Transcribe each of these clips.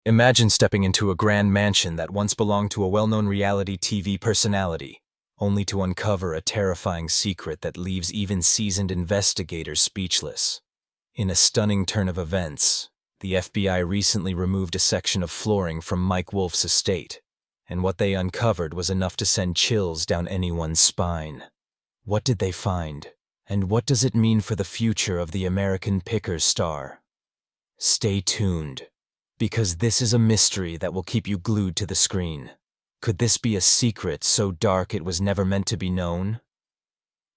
Imagine stepping into a grand mansion that once belonged to a well-known reality TV personality, only to uncover a terrifying secret that leaves even seasoned investigators speechless. In a stunning turn of events, the FBI recently removed a section of flooring from Mike Wolfe's estate, and what they uncovered was enough to send chills down anyone's spine. What did they find, and what does it mean for the future of the American Pickers star? Stay tuned, because this is a mystery that will keep you glued to the screen. Could this be a secret so dark it was never meant to be known?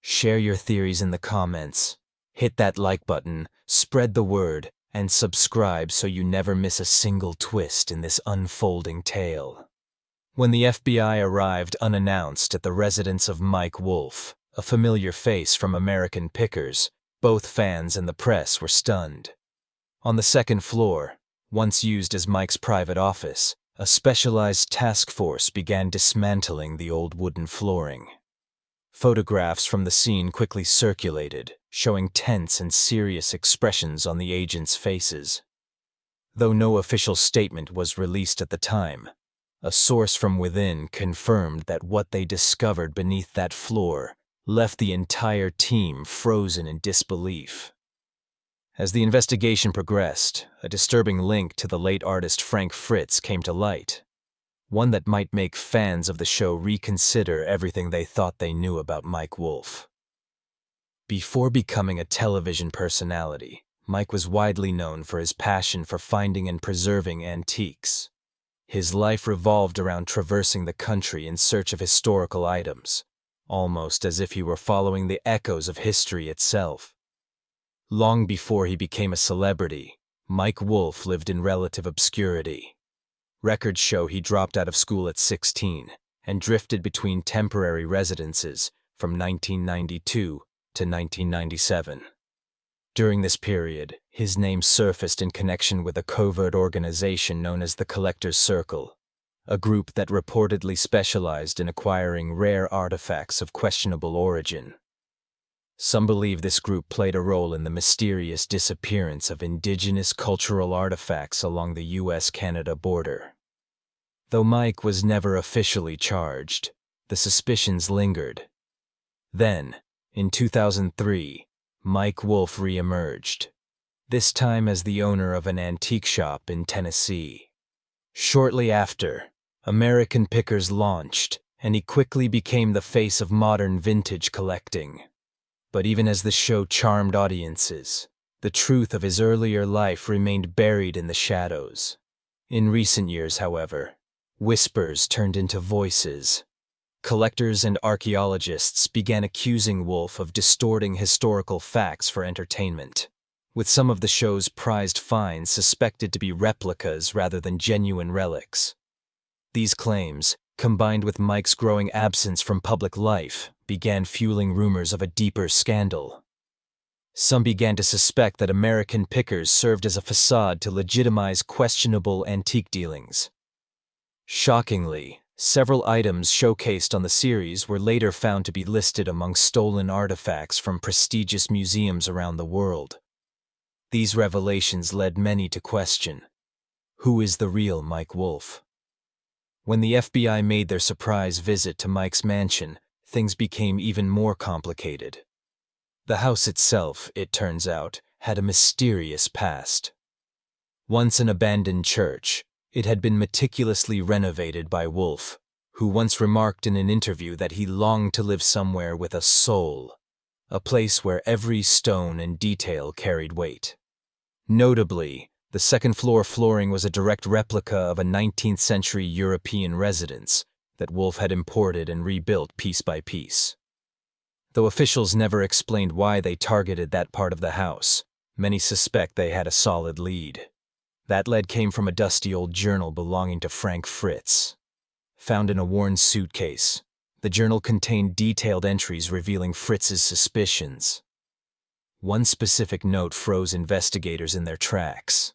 Share your theories in the comments. Hit that like button, spread the word, and subscribe so you never miss a single twist in this unfolding tale. When the FBI arrived unannounced at the residence of Mike Wolfe, a familiar face from American Pickers, both fans and the press were stunned. On the second floor, once used as Mike's private office, a specialized task force began dismantling the old wooden flooring. Photographs from the scene quickly circulated, showing tense and serious expressions on the agents' faces. Though no official statement was released at the time, a source from within confirmed that what they discovered beneath that floor left the entire team frozen in disbelief. As the investigation progressed, a disturbing link to the late artist Fritz came to light, one that might make fans of the show reconsider everything they thought they knew about Mike Wolfe. Before becoming a television personality, Mike was widely known for his passion for finding and preserving antiques. His life revolved around traversing the country in search of historical items, almost as if he were following the echoes of history itself. Long before he became a celebrity, Mike Wolfe lived in relative obscurity. Records show he dropped out of school at 16 and drifted between temporary residences from 1992 to 1997. During this period, his name surfaced in connection with a covert organization known as the Collector's Circle, a group that reportedly specialized in acquiring rare artifacts of questionable origin. Some believe this group played a role in the mysterious disappearance of indigenous cultural artifacts along the US-Canada border. Though Mike was never officially charged, the suspicions lingered. Then, in 2003, Mike Wolfe re-emerged, this time as the owner of an antique shop in Tennessee. Shortly after, American Pickers launched, and he quickly became the face of modern vintage collecting. But even as the show charmed audiences, the truth of his earlier life remained buried in the shadows. In recent years, however, whispers turned into voices. Collectors and archaeologists began accusing Wolfe of distorting historical facts for entertainment, with some of the show's prized finds suspected to be replicas rather than genuine relics. These claims, combined with Mike's growing absence from public life, began fueling rumors of a deeper scandal. Some began to suspect that American Pickers served as a facade to legitimize questionable antique dealings. Shockingly, several items showcased on the series were later found to be listed among stolen artifacts from prestigious museums around the world. These revelations led many to question, who is the real Mike Wolfe? When the FBI made their surprise visit to Mike's mansion, things became even more complicated. The house itself, it turns out, had a mysterious past. Once an abandoned church, it had been meticulously renovated by Wolfe, who once remarked in an interview that he longed to live somewhere with a soul, a place where every stone and detail carried weight. Notably, the second-floor flooring was a direct replica of a 19th-century European residence that Wolfe had imported and rebuilt piece by piece. Though officials never explained why they targeted that part of the house, many suspect they had a solid lead. That lead came from a dusty old journal belonging to Fritz. Found in a worn suitcase, the journal contained detailed entries revealing Fritz's suspicions. One specific note froze investigators in their tracks.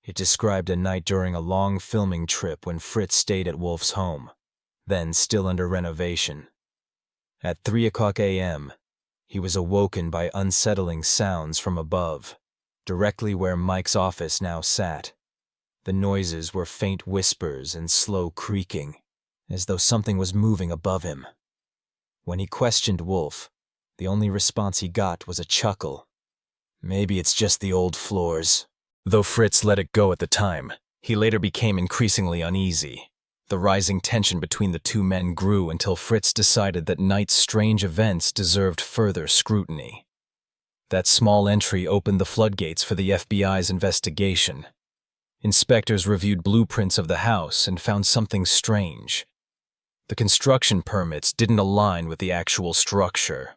It described a night during a long filming trip when Fritz stayed at Wolfe's home, then still under renovation. At 3:00 a.m., he was awoken by unsettling sounds from above, directly where Mike's office now sat. The noises were faint whispers and slow creaking, as though something was moving above him. When he questioned Wolfe, the only response he got was a chuckle. Maybe it's just the old floors. Though Fritz let it go at the time, he later became increasingly uneasy. The rising tension between the two men grew until Fritz decided that Knight's strange events deserved further scrutiny. That small entry opened the floodgates for the FBI's investigation. Inspectors reviewed blueprints of the house and found something strange. The construction permits didn't align with the actual structure.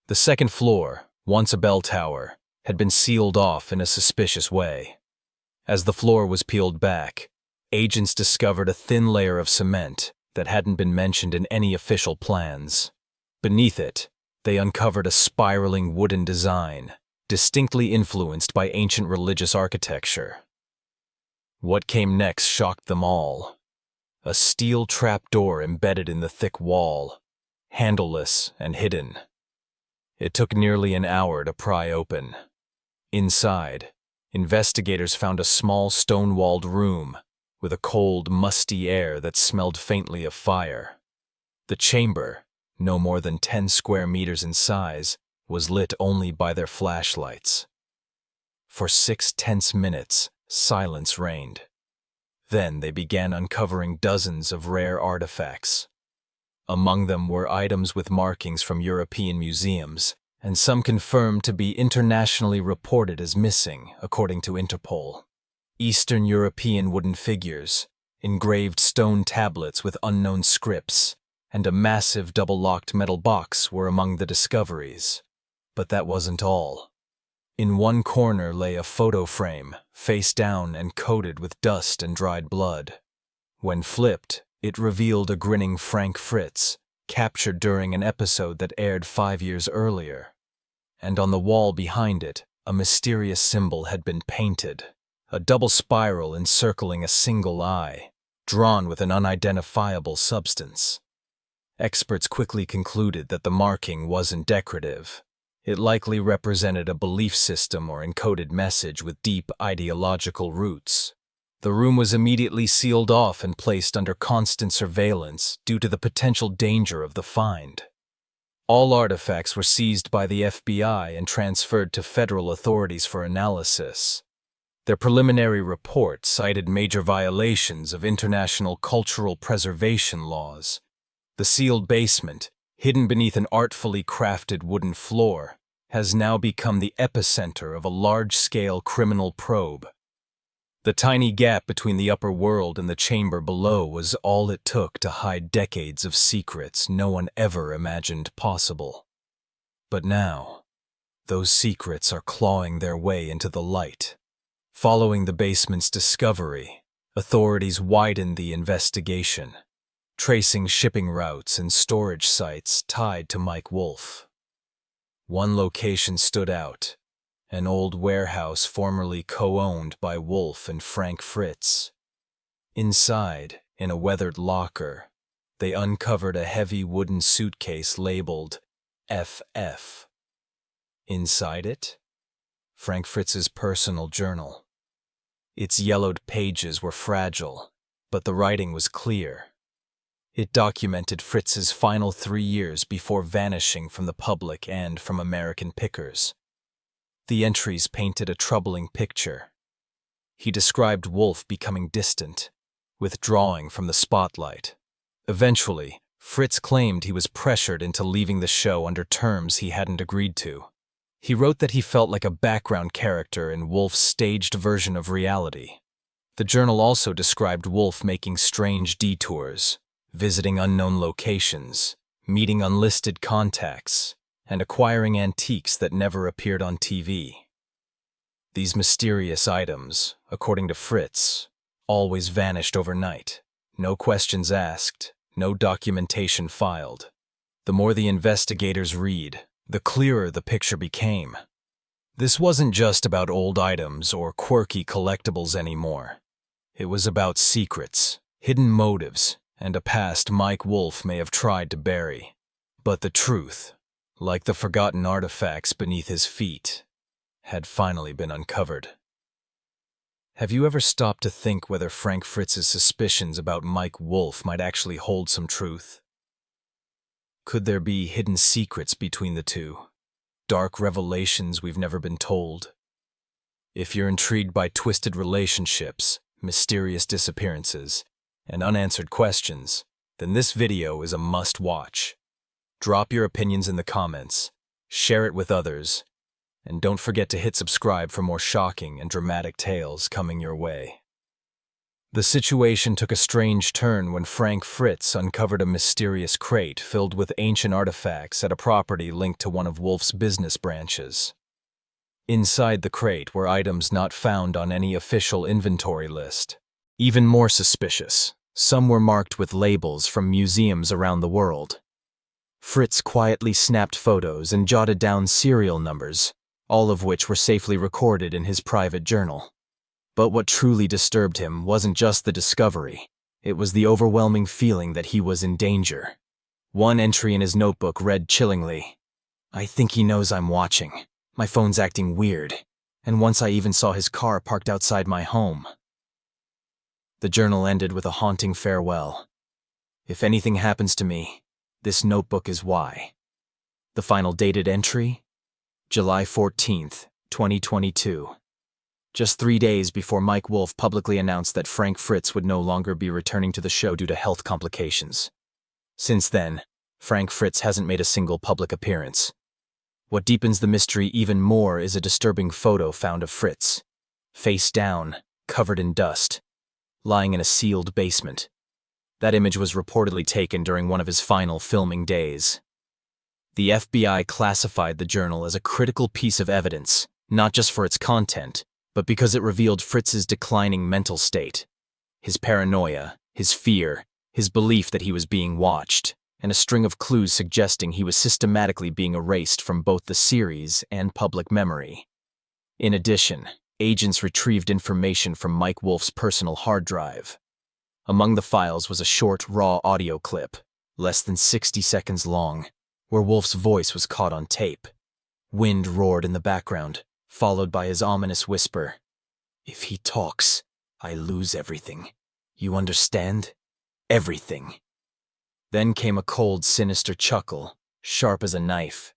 The second floor, once a bell tower, had been sealed off in a suspicious way. As the floor was peeled back, agents discovered a thin layer of cement that hadn't been mentioned in any official plans. Beneath it, they uncovered a spiraling wooden design, distinctly influenced by ancient religious architecture. What came next shocked them all. A steel trapdoor embedded in the thick wall, handleless and hidden. It took nearly an hour to pry open. Inside, investigators found a small stone-walled room with a cold, musty air that smelled faintly of fire. The chamber, no more than 10 square meters in size, was lit only by their flashlights. For 6 tense minutes, silence reigned. Then they began uncovering dozens of rare artifacts. Among them were items with markings from European museums, and some confirmed to be internationally reported as missing, according to Interpol. Eastern European wooden figures, engraved stone tablets with unknown scripts, and a massive double-locked metal box were among the discoveries. But that wasn't all. In one corner lay a photo frame, face down and coated with dust and dried blood. When flipped, it revealed a grinning Frank Fritz, captured during an episode that aired 5 years earlier. And on the wall behind it, a mysterious symbol had been painted, a double spiral encircling a single eye, drawn with an unidentifiable substance. Experts quickly concluded that the marking wasn't decorative. It likely represented a belief system or encoded message with deep ideological roots. The room was immediately sealed off and placed under constant surveillance due to the potential danger of the find. All artifacts were seized by the FBI and transferred to federal authorities for analysis. Their preliminary report cited major violations of international cultural preservation laws. The sealed basement, hidden beneath an artfully crafted wooden floor, has now become the epicenter of a large-scale criminal probe. The tiny gap between the upper world and the chamber below was all it took to hide decades of secrets no one ever imagined possible. But now, those secrets are clawing their way into the light. Following the basement's discovery, authorities widened the investigation, tracing shipping routes and storage sites tied to Mike Wolfe. One location stood out, an old warehouse formerly co-owned by Wolfe and Frank Fritz. Inside, in a weathered locker, they uncovered a heavy wooden suitcase labeled FF. Inside it, Frank Fritz's personal journal. Its yellowed pages were fragile, but the writing was clear. It documented Fritz's final 3 years before vanishing from the public and from American pickers. The entries painted a troubling picture. He described Wolfe becoming distant, withdrawing from the spotlight. Eventually, Fritz claimed he was pressured into leaving the show under terms he hadn't agreed to. He wrote that he felt like a background character in Wolfe's staged version of reality. The journal also described Wolfe making strange detours, visiting unknown locations, meeting unlisted contacts, and acquiring antiques that never appeared on TV. These mysterious items, according to Fritz, always vanished overnight. No questions asked, no documentation filed. The more the investigators read, the clearer the picture became. This wasn't just about old items or quirky collectibles anymore. It was about secrets, hidden motives, and a past Mike Wolfe may have tried to bury. But the truth, like the forgotten artifacts beneath his feet, had finally been uncovered. Have you ever stopped to think whether Frank Fritz's suspicions about Mike Wolfe might actually hold some truth? Could there be hidden secrets between the two? Dark revelations we've never been told? If you're intrigued by twisted relationships, mysterious disappearances, and unanswered questions, then this video is a must-watch. Drop your opinions in the comments, share it with others, and don't forget to hit subscribe for more shocking and dramatic tales coming your way. The situation took a strange turn when Frank Fritz uncovered a mysterious crate filled with ancient artifacts at a property linked to one of Wolfe's business branches. Inside the crate were items not found on any official inventory list. Even more suspicious, some were marked with labels from museums around the world. Fritz quietly snapped photos and jotted down serial numbers, all of which were safely recorded in his private journal. But what truly disturbed him wasn't just the discovery, it was the overwhelming feeling that he was in danger. One entry in his notebook read chillingly, "I think he knows I'm watching. My phone's acting weird, and once I even saw his car parked outside my home." The journal ended with a haunting farewell. "If anything happens to me, this notebook is why." The final dated entry? July 14th, 2022. Just 3 days before Mike Wolfe publicly announced that Frank Fritz would no longer be returning to the show due to health complications. Since then, Frank Fritz hasn't made a single public appearance. What deepens the mystery even more is a disturbing photo found of Fritz, face down, covered in dust, lying in a sealed basement. That image was reportedly taken during one of his final filming days. The FBI classified the journal as a critical piece of evidence, not just for its content, but because it revealed Fritz's declining mental state. His paranoia, his fear, his belief that he was being watched, and a string of clues suggesting he was systematically being erased from both the series and public memory. In addition, agents retrieved information from Mike Wolfe's personal hard drive. Among the files was a short, raw audio clip, less than 60 seconds long, where Wolfe's voice was caught on tape. Wind roared in the background, followed by his ominous whisper, "If he talks, I lose everything. You understand? Everything." Then came a cold, sinister chuckle, sharp as a knife.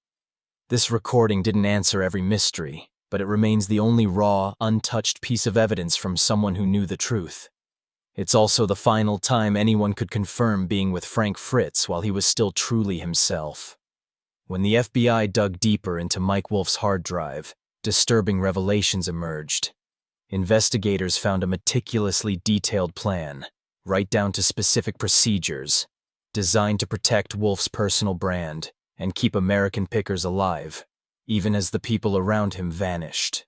This recording didn't answer every mystery, but it remains the only raw, untouched piece of evidence from someone who knew the truth. It's also the final time anyone could confirm being with Frank Fritz while he was still truly himself. When the FBI dug deeper into Mike Wolfe's hard drive, disturbing revelations emerged. Investigators found a meticulously detailed plan, right down to specific procedures, designed to protect Wolfe's personal brand and keep American pickers alive, even as the people around him vanished.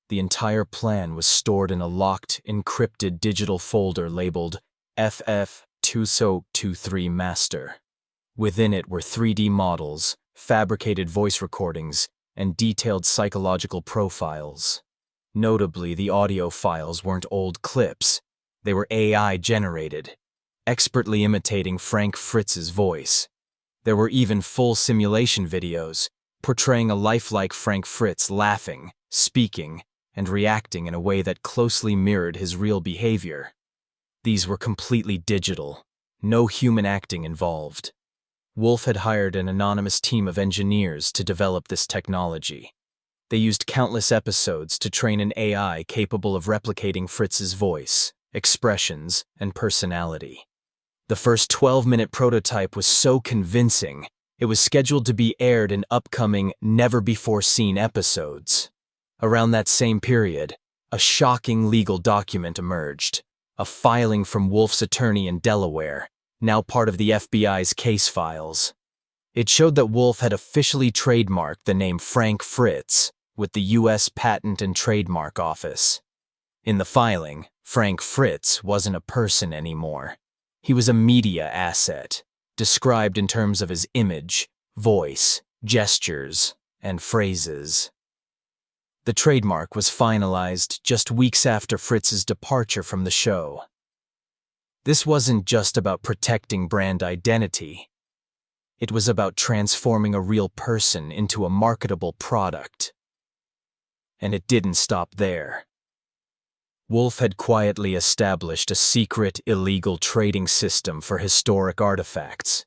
The entire plan was stored in a locked, encrypted digital folder labeled FF2023 Master. Within it were 3D models, fabricated voice recordings, and detailed psychological profiles. Notably, the audio files weren't old clips. They were AI-generated, expertly imitating Frank Fritz's voice. There were even full simulation videos, portraying a lifelike Frank Fritz laughing, speaking, and reacting in a way that closely mirrored his real behavior. These were completely digital, no human acting involved. Wolfe had hired an anonymous team of engineers to develop this technology. They used countless episodes to train an AI capable of replicating Fritz's voice, expressions, and personality. The first 12-minute prototype was so convincing, it was scheduled to be aired in upcoming, never-before-seen episodes. Around that same period, a shocking legal document emerged, a filing from Wolfe's attorney in Delaware, now part of the FBI's case files. It showed that Wolfe had officially trademarked the name Frank Fritz with the U.S. Patent and Trademark Office. In the filing, Frank Fritz wasn't a person anymore. He was a media asset, described in terms of his image, voice, gestures, and phrases. The trademark was finalized just weeks after Fritz's departure from the show. This wasn't just about protecting brand identity. It was about transforming a real person into a marketable product. And it didn't stop there. Wolfe had quietly established a secret, illegal trading system for historic artifacts.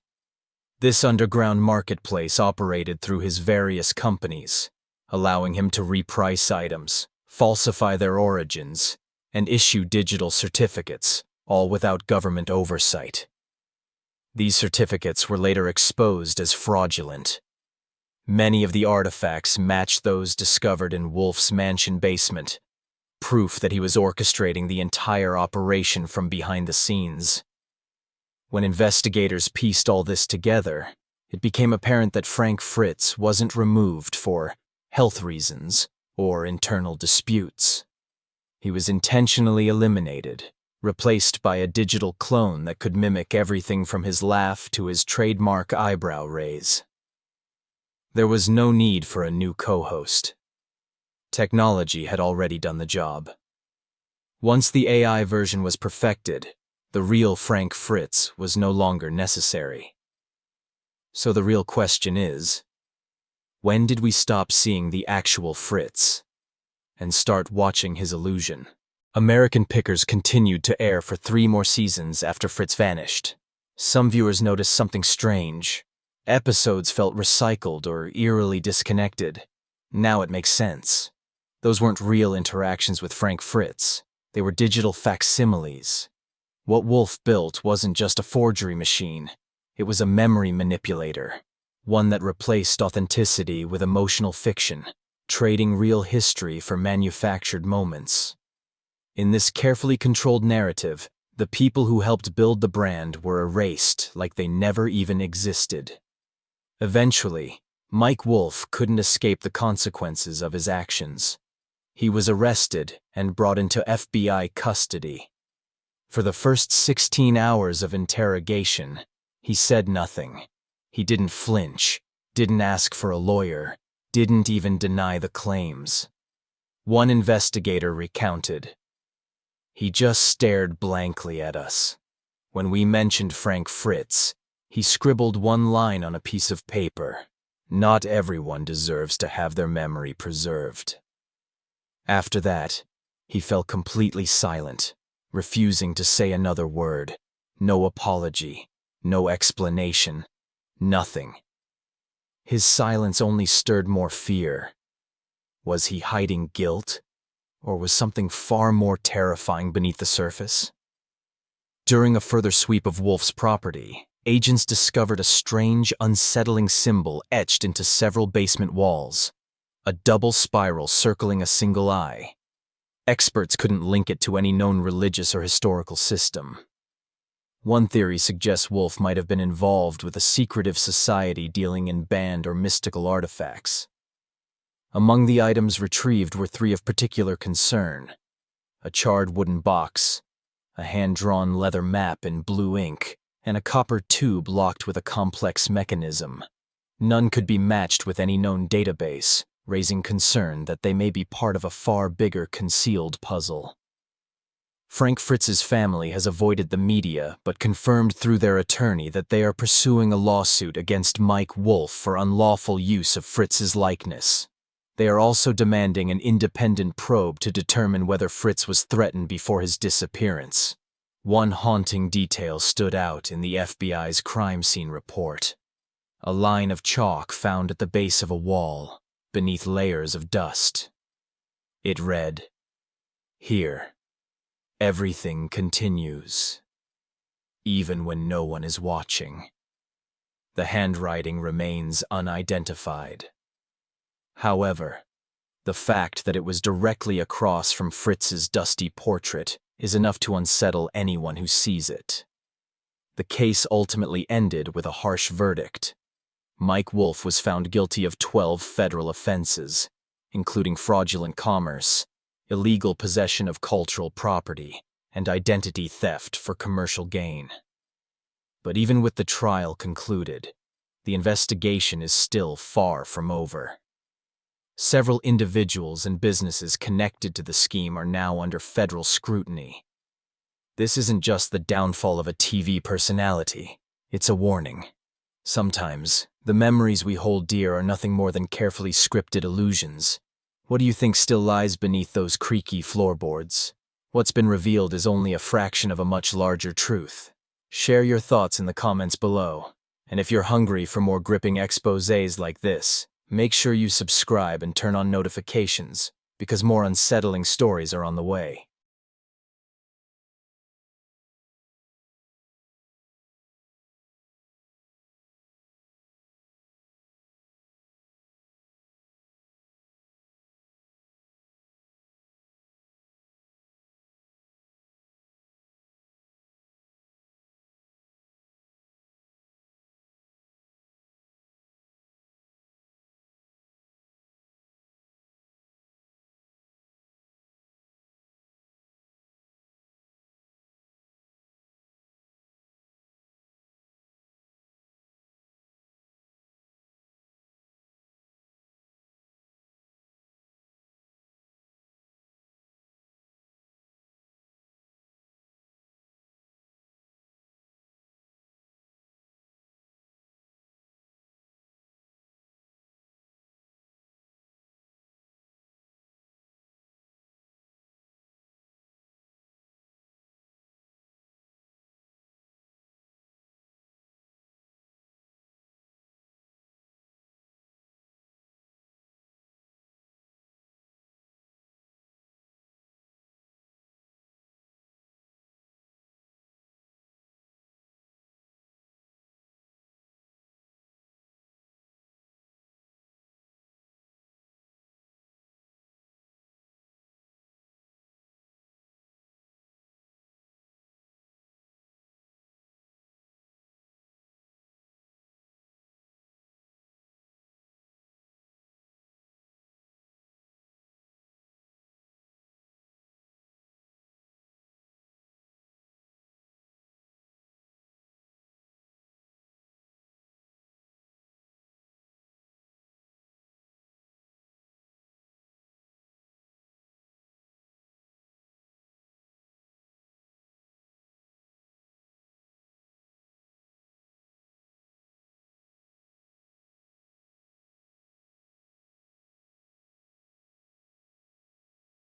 This underground marketplace operated through his various companies, allowing him to reprice items, falsify their origins, and issue digital certificates, all without government oversight. These certificates were later exposed as fraudulent. Many of the artifacts matched those discovered in Wolfe's mansion basement, proof that he was orchestrating the entire operation from behind the scenes. When investigators pieced all this together, it became apparent that Frank Fritz wasn't removed for health reasons or internal disputes. He was intentionally eliminated, replaced by a digital clone that could mimic everything from his laugh to his trademark eyebrow raise. There was no need for a new co-host. Technology had already done the job. Once the AI version was perfected, the real Frank Fritz was no longer necessary. So the real question is, when did we stop seeing the actual Fritz and start watching his illusion? American Pickers continued to air for 3 more seasons after Fritz vanished. Some viewers noticed something strange. Episodes felt recycled or eerily disconnected. Now it makes sense. Those weren't real interactions with Frank Fritz. They were digital facsimiles. What Wolfe built wasn't just a forgery machine. It was a memory manipulator, one that replaced authenticity with emotional fiction, trading real history for manufactured moments. In this carefully controlled narrative, the people who helped build the brand were erased like they never even existed. Eventually, Mike Wolfe couldn't escape the consequences of his actions. He was arrested and brought into FBI custody. For the first 16 hours of interrogation, he said nothing. He didn't flinch, didn't ask for a lawyer, didn't even deny the claims. One investigator recounted. He just stared blankly at us. When we mentioned Frank Fritz, he scribbled one line on a piece of paper. Not everyone deserves to have their memory preserved. After that, he fell completely silent, refusing to say another word. No apology, no explanation, nothing. His silence only stirred more fear. Was he hiding guilt? Or was something far more terrifying beneath the surface? During a further sweep of Wolfe's property, agents discovered a strange, unsettling symbol etched into several basement walls. A double spiral circling a single eye. Experts couldn't link it to any known religious or historical system. One theory suggests Wolfe might have been involved with a secretive society dealing in banned or mystical artifacts. Among the items retrieved were 3 of particular concern: a charred wooden box, a hand-drawn leather map in blue ink, and a copper tube locked with a complex mechanism. None could be matched with any known database, raising concern that they may be part of a far bigger concealed puzzle. Frank Fritz's family has avoided the media but confirmed through their attorney that they are pursuing a lawsuit against Mike Wolfe for unlawful use of Fritz's likeness. They are also demanding an independent probe to determine whether Fritz was threatened before his disappearance. One haunting detail stood out in the FBI's crime scene report. A line of chalk found at the base of a wall, beneath layers of dust. It read, "Here, everything continues, even when no one is watching." The handwriting remains unidentified. However, the fact that it was directly across from Fritz's dusty portrait is enough to unsettle anyone who sees it. The case ultimately ended with a harsh verdict. Mike Wolfe was found guilty of 12 federal offenses, including fraudulent commerce, illegal possession of cultural property, and identity theft for commercial gain. But even with the trial concluded, the investigation is still far from over. Several individuals and businesses connected to the scheme are now under federal scrutiny. This isn't just the downfall of a TV personality, it's a warning. Sometimes, the memories we hold dear are nothing more than carefully scripted illusions. What do you think still lies beneath those creaky floorboards? What's been revealed is only a fraction of a much larger truth. Share your thoughts in the comments below. And if you're hungry for more gripping exposés like this, make sure you subscribe and turn on notifications, because more unsettling stories are on the way.